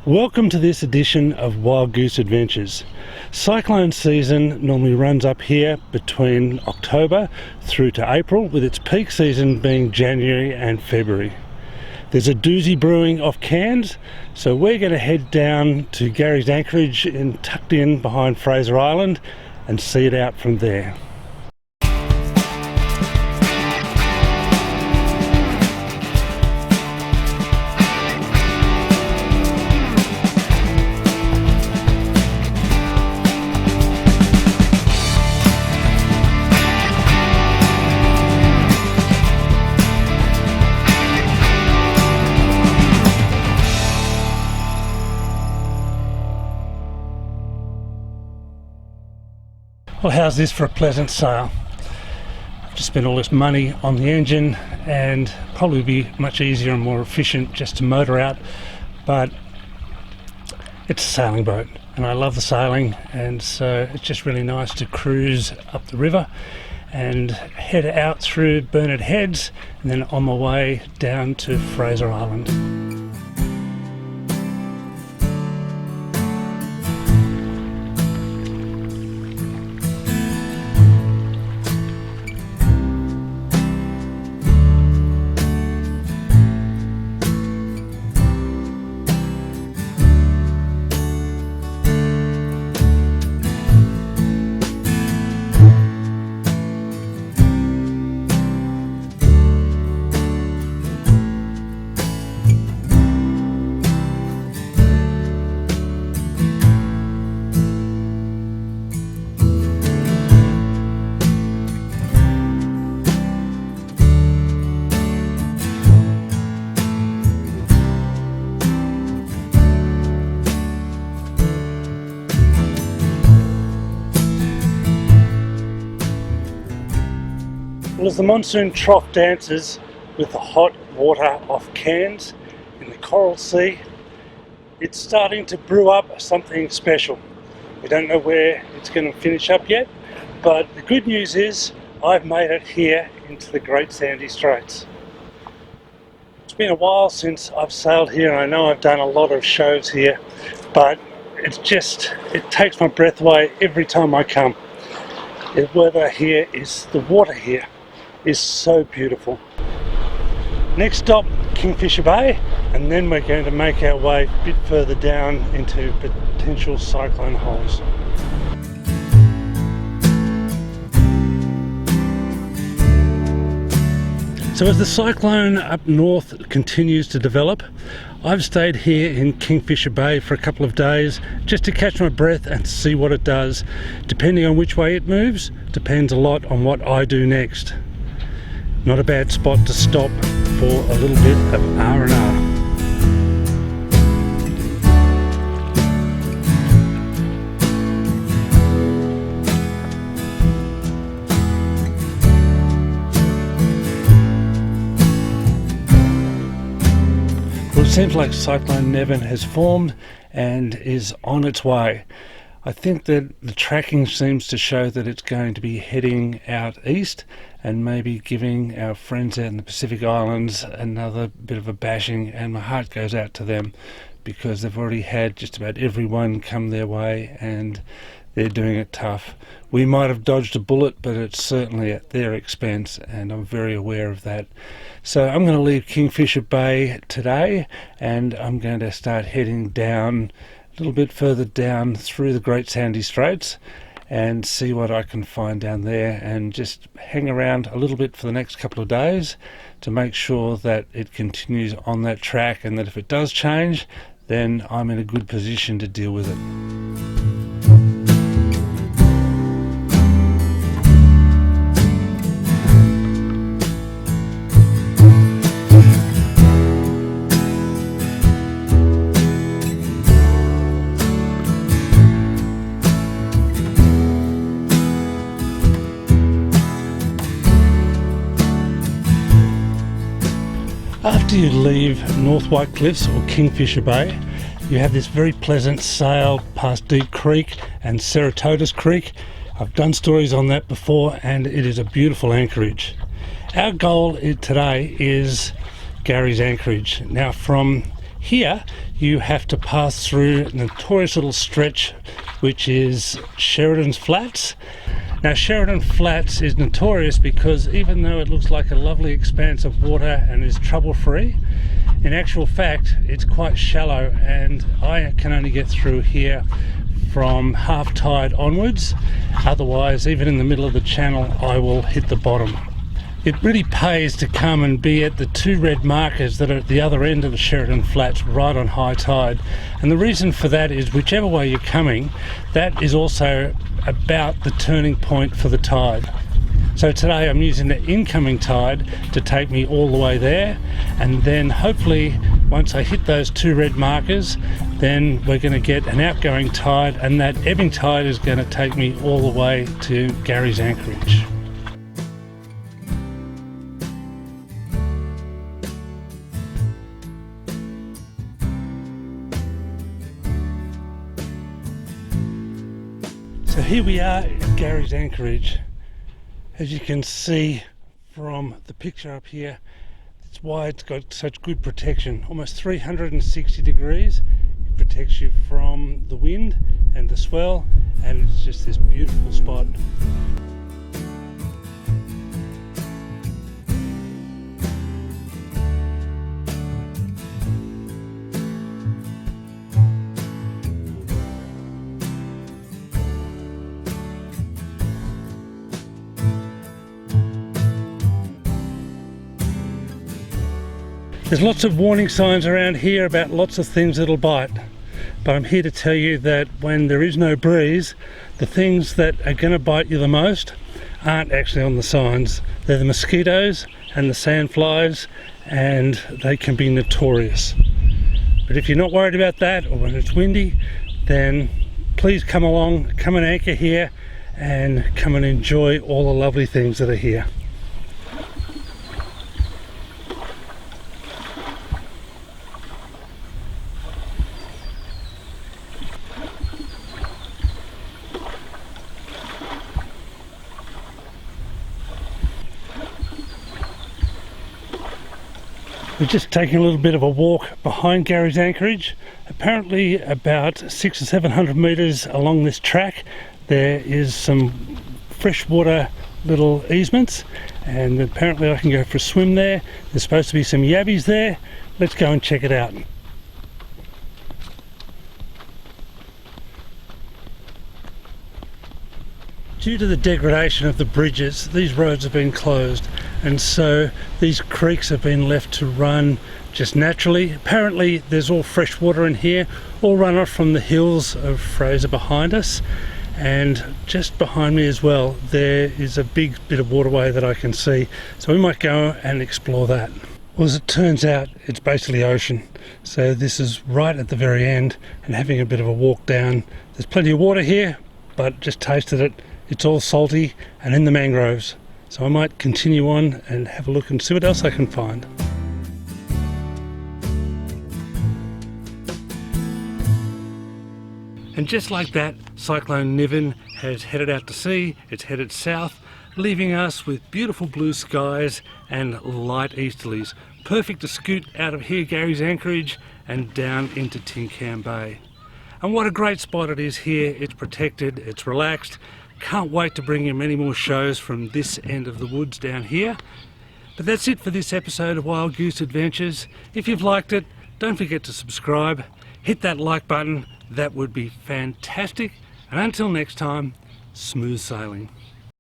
Welcome to this edition of Wildgoose Adventures. Cyclone season normally runs up here between October through to April, with its peak season being January and February. There's a doozy brewing off Cairns, so we're going to head down to Garrys Anchorage tucked in behind Fraser Island and see it out from there. Well, how's this for a pleasant sail? I've just spent all this money on the engine and probably be much easier and more efficient just to motor out, but it's a sailing boat and I love the sailing, and so it's just really nice to cruise up the river and head out through Bernard Heads and then on my way down to Fraser Island. Well, as the monsoon trough dances with the hot water off Cairns in the Coral Sea, it's starting to brew up something special. We don't know where it's going to finish up yet, but the good news is I've made it here into the Great Sandy Straits. It's been a while since I've sailed here, and I know I've done a lot of shows here, but it takes my breath away every time I come. The water here is so beautiful. Next stop, Kingfisher Bay, and then we're going to make our way a bit further down into potential cyclone holes. So as the cyclone up north continues to develop, I've stayed here in Kingfisher Bay for a couple of days just to catch my breath and see what it does. Depending on which way it moves, depends a lot on what I do next. Not a bad spot to stop for a little bit of R&R. Well, it seems like Cyclone Nevin has formed and is on its way. I think that the tracking seems to show that it's going to be heading out east and maybe giving our friends out in the Pacific Islands another bit of a bashing, and my heart goes out to them because they've already had just about everyone come their way and they're doing it tough. We might have dodged a bullet, but it's certainly at their expense, and I'm very aware of that. So I'm going to leave Kingfisher Bay today and I'm going to start heading down a little bit further down through the Great Sandy Straits and see what I can find down there, and just hang around a little bit for the next couple of days to make sure that it continues on that track, and that if it does change, then I'm in a good position to deal with it. After you leave North White Cliffs or Kingfisher Bay, you have this very pleasant sail past Deep Creek and Ceratotus Creek. I've done stories on that before, and it is a beautiful anchorage. Our goal today is Garrys Anchorage. Now, from Here you have to pass through a notorious little stretch which is Sheridon Flats. Now Sheridon Flats is notorious because even though it looks like a lovely expanse of water and is trouble free, in actual fact it's quite shallow, and I can only get through here from half tide onwards. Otherwise, even in the middle of the channel, I will hit the bottom. It really pays to come and be at the two red markers that are at the other end of the Sheridon Flats right on high tide. And the reason for that is whichever way you're coming, that is also about the turning point for the tide. So today I'm using the incoming tide to take me all the way there, and then hopefully once I hit those two red markers, then we're going to get an outgoing tide, and that ebbing tide is going to take me all the way to Garrys Anchorage. So here we are at Garrys Anchorage. As you can see from the picture up here, it's why it's got such good protection. Almost 360 degrees. It protects you from the wind and the swell, and it's just this beautiful spot. There's lots of warning signs around here about lots of things that'll bite, but I'm here to tell you that when there is no breeze, the things that are going to bite you the most aren't actually on the signs. They're the mosquitoes and the sandflies, and they can be notorious. But if you're not worried about that, or when it's windy, then please come along, come and anchor here, and come and enjoy all the lovely things that are here. We're just taking a little bit of a walk behind Garrys Anchorage. Apparently about 600 or 700 metres along this track there is some freshwater little easements, and apparently I can go for a swim there. There's supposed to be some yabbies there. Let's go and check it out. Due to the degradation of the bridges, these roads have been closed, and so these creeks have been left to run just naturally. Apparently there's all fresh water in here, all run off from the hills of Fraser behind us, and just behind me as well there is a big bit of waterway that I can see, so we might go and explore that. Well, as it turns out, it's basically ocean, so this is right at the very end, and having a bit of a walk down. There's plenty of water here, but just tasted it. It's all salty and in the mangroves, so I might continue on and have a look and see what else I can find. And just like that, Cyclone Nevin has headed out to sea. It's headed south, leaving us with beautiful blue skies and light easterlies. Perfect to scoot out of here, Garrys Anchorage, and down into Kingfisher Bay. And what a great spot it is here. It's protected, it's relaxed. Can't wait to bring you many more shows from this end of the woods down here. But that's it for this episode of Wildgoose Adventures. If you've liked it, don't forget to subscribe. Hit that like button, that would be fantastic. And until next time, smooth sailing.